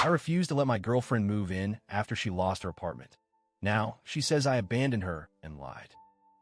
I refused to let my girlfriend move in after she lost her apartment. Now, she says I abandoned her and lied.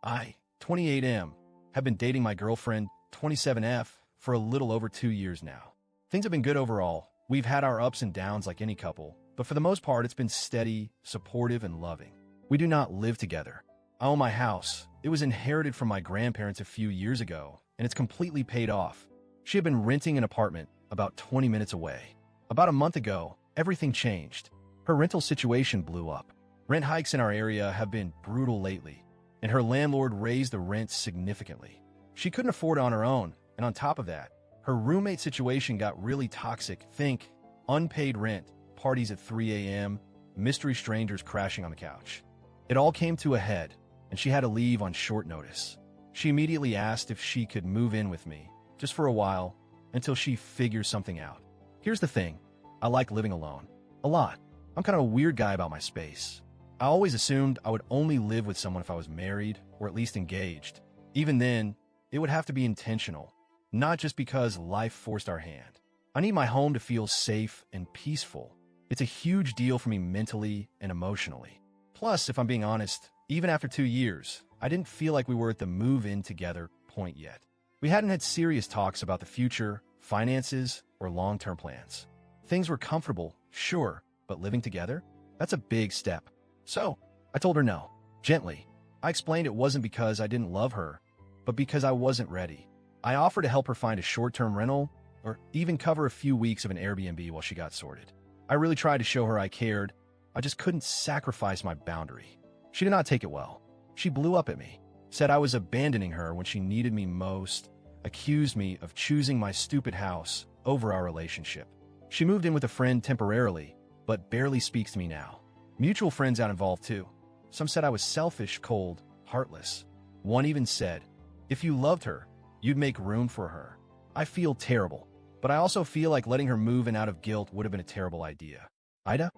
I, 28M, have been dating my girlfriend, 27F, for a little over 2 years now. Things have been good overall. We've had our ups and downs like any couple, but for the most part, it's been steady, supportive, and loving. We do not live together. I own my house. It was inherited from my grandparents a few years ago, and it's completely paid off. She had been renting an apartment about 20 minutes away. About a month ago, everything changed. Her rental situation blew up. Rent hikes in our area have been brutal lately, and her landlord raised the rent significantly. She couldn't afford it on her own, and on top of that, her roommate situation got really toxic. Think unpaid rent, parties at 3 a.m., mystery strangers crashing on the couch. It all came to a head, and she had to leave on short notice. She immediately asked if she could move in with me, just for a while, until she figures something out. Here's the thing. I like living alone. A lot. I'm kind of a weird guy about my space. I always assumed I would only live with someone if I was married, or at least engaged. Even then, it would have to be intentional, not just because life forced our hand. I need my home to feel safe and peaceful. It's a huge deal for me mentally and emotionally. Plus, if I'm being honest, even after 2 years, I didn't feel like we were at the move-in together point yet. We hadn't had serious talks about the future, finances, or long-term plans. Things were comfortable, sure, but living together? That's a big step. So, I told her no, gently. I explained it wasn't because I didn't love her, but because I wasn't ready. I offered to help her find a short-term rental, or even cover a few weeks of an Airbnb while she got sorted. I really tried to show her I cared. I just couldn't sacrifice my boundary. She did not take it well. She blew up at me, said I was abandoning her when she needed me most, accused me of choosing my stupid house over our relationship. She moved in with a friend temporarily, but barely speaks to me now. Mutual friends got involved too. Some said I was selfish, cold, heartless. One even said, if you loved her, you'd make room for her. I feel terrible, but I also feel like letting her move in out of guilt would have been a terrible idea. Ida?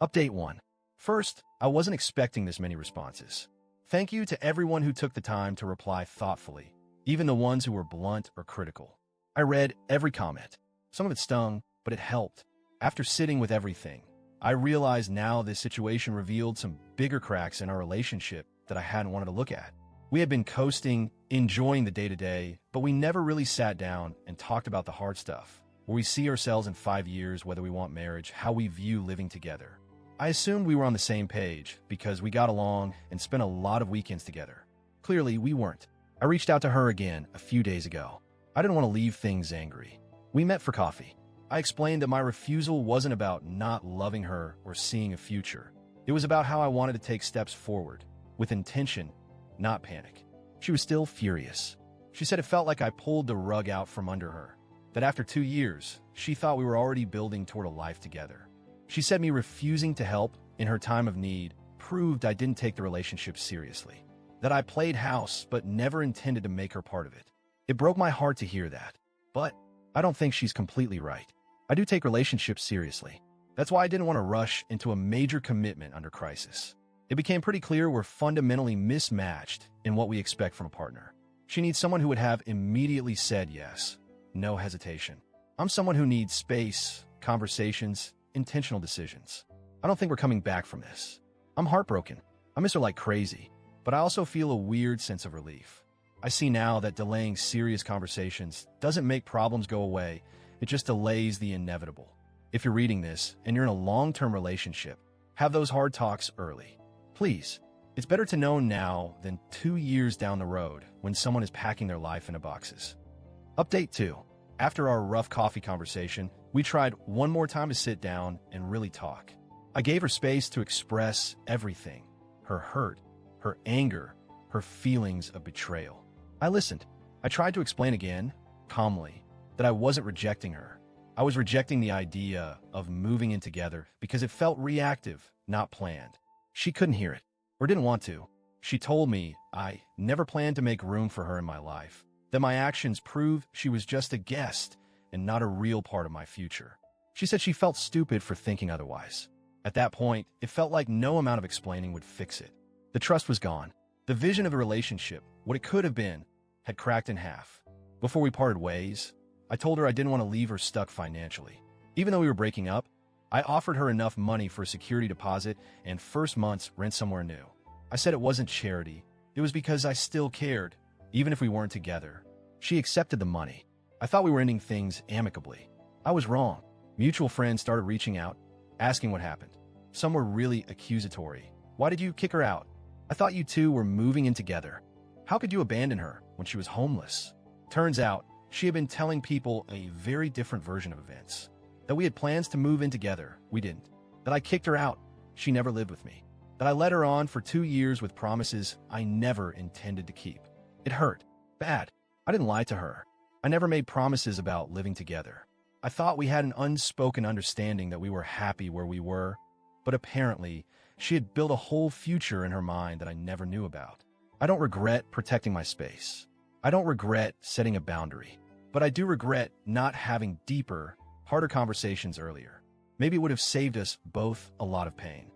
Update 1. First, I wasn't expecting this many responses. Thank you to everyone who took the time to reply thoughtfully, even the ones who were blunt or critical. I read every comment. Some of it stung, but it helped. After sitting with everything, I realized now this situation revealed some bigger cracks in our relationship that I hadn't wanted to look at. We had been coasting, enjoying the day-to-day, but we never really sat down and talked about the hard stuff, where we see ourselves in 5 years, whether we want marriage, how we view living together. I assumed we were on the same page because we got along and spent a lot of weekends together. Clearly, we weren't. I reached out to her again a few days ago. I didn't want to leave things angry. We met for coffee. I explained that my refusal wasn't about not loving her or seeing a future. It was about how I wanted to take steps forward, with intention, not panic. She was still furious. She said it felt like I pulled the rug out from under her, that after 2 years, she thought we were already building toward a life together. She said me refusing to help in her time of need proved I didn't take the relationship seriously, that I played house but never intended to make her part of it. It broke my heart to hear that, but I don't think she's completely right. I do take relationships seriously. That's why I didn't want to rush into a major commitment under crisis. It became pretty clear we're fundamentally mismatched in what we expect from a partner. She needs someone who would have immediately said yes, no hesitation. I'm someone who needs space, conversations, intentional decisions. I don't think we're coming back from this. I'm heartbroken. I miss her like crazy, but I also feel a weird sense of relief. I see now that delaying serious conversations doesn't make problems go away. It just delays the inevitable. If you're reading this and you're in a long-term relationship, have those hard talks early. Please, it's better to know now than 2 years down the road when someone is packing their life into boxes. Update 2. After our rough coffee conversation, we tried one more time to sit down and really talk. I gave her space to express everything, her hurt, her anger, her feelings of betrayal. I listened. I tried to explain again, calmly, that I wasn't rejecting her. I was rejecting the idea of moving in together because it felt reactive, not planned. She couldn't hear it, or didn't want to. She told me I never planned to make room for her in my life, that my actions prove she was just a guest and not a real part of my future. She said she felt stupid for thinking otherwise. At that point, it felt like no amount of explaining would fix it. The trust was gone. The vision of the relationship, what it could have been, had cracked in half. Before we parted ways, I told her I didn't want to leave her stuck financially. Even though we were breaking up, I offered her enough money for a security deposit and first month's rent somewhere new. I said it wasn't charity. It was because I still cared, even if we weren't together. She accepted the money. I thought we were ending things amicably. I was wrong. Mutual friends started reaching out, asking what happened. Some were really accusatory. Why did you kick her out? I thought you two were moving in together. How could you abandon her when she was homeless? Turns out, she had been telling people a very different version of events. That we had plans to move in together. We didn't. That I kicked her out. She never lived with me. That I led her on for 2 years with promises I never intended to keep. It hurt. Bad. I didn't lie to her. I never made promises about living together. I thought we had an unspoken understanding that we were happy where we were, but apparently, she had built a whole future in her mind that I never knew about. I don't regret protecting my space. I don't regret setting a boundary, but I do regret not having deeper, harder conversations earlier. Maybe it would have saved us both a lot of pain.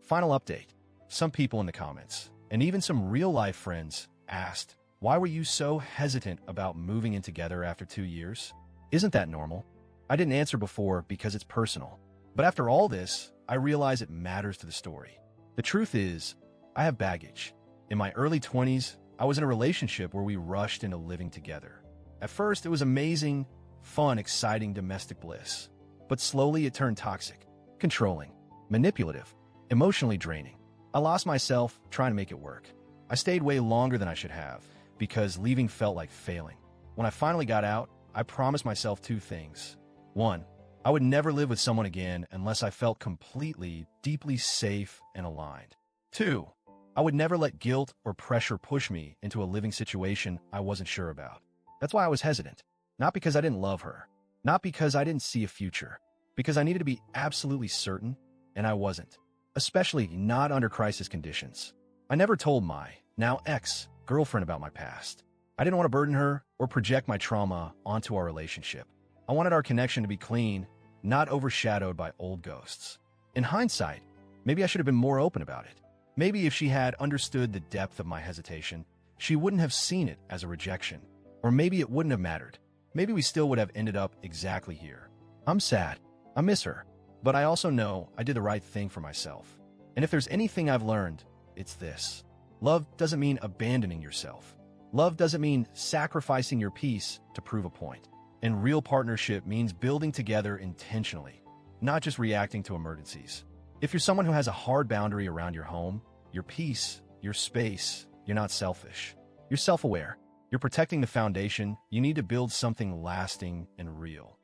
Final update. Some people in the comments, and even some real-life friends, asked, why were you so hesitant about moving in together after 2 years? Isn't that normal? I didn't answer before because it's personal. But after all this, I realize it matters to the story. The truth is, I have baggage. In my early 20s, I was in a relationship where we rushed into living together. At first, it was amazing, fun, exciting domestic bliss. But slowly it turned toxic, controlling, manipulative, emotionally draining. I lost myself trying to make it work. I stayed way longer than I should have because leaving felt like failing. When I finally got out, I promised myself 2 things. 1, I would never live with someone again unless I felt completely, deeply safe and aligned. 2, I would never let guilt or pressure push me into a living situation I wasn't sure about. That's why I was hesitant. Not because I didn't love her. Not because I didn't see a future. Because I needed to be absolutely certain, and I wasn't. Especially not under crisis conditions. I never told my, now ex-girlfriend about my past. I didn't want to burden her or project my trauma onto our relationship. I wanted our connection to be clean, not overshadowed by old ghosts. In hindsight, maybe I should have been more open about it. Maybe if she had understood the depth of my hesitation, she wouldn't have seen it as a rejection. Or maybe it wouldn't have mattered. Maybe we still would have ended up exactly here. I'm sad. I miss her. But I also know I did the right thing for myself. And if there's anything I've learned, it's this. Love doesn't mean abandoning yourself. Love doesn't mean sacrificing your peace to prove a point. And real partnership means building together intentionally, not just reacting to emergencies. If you're someone who has a hard boundary around your home, your peace, your space, you're not selfish. You're self-aware. You're protecting the foundation. You need to build something lasting and real.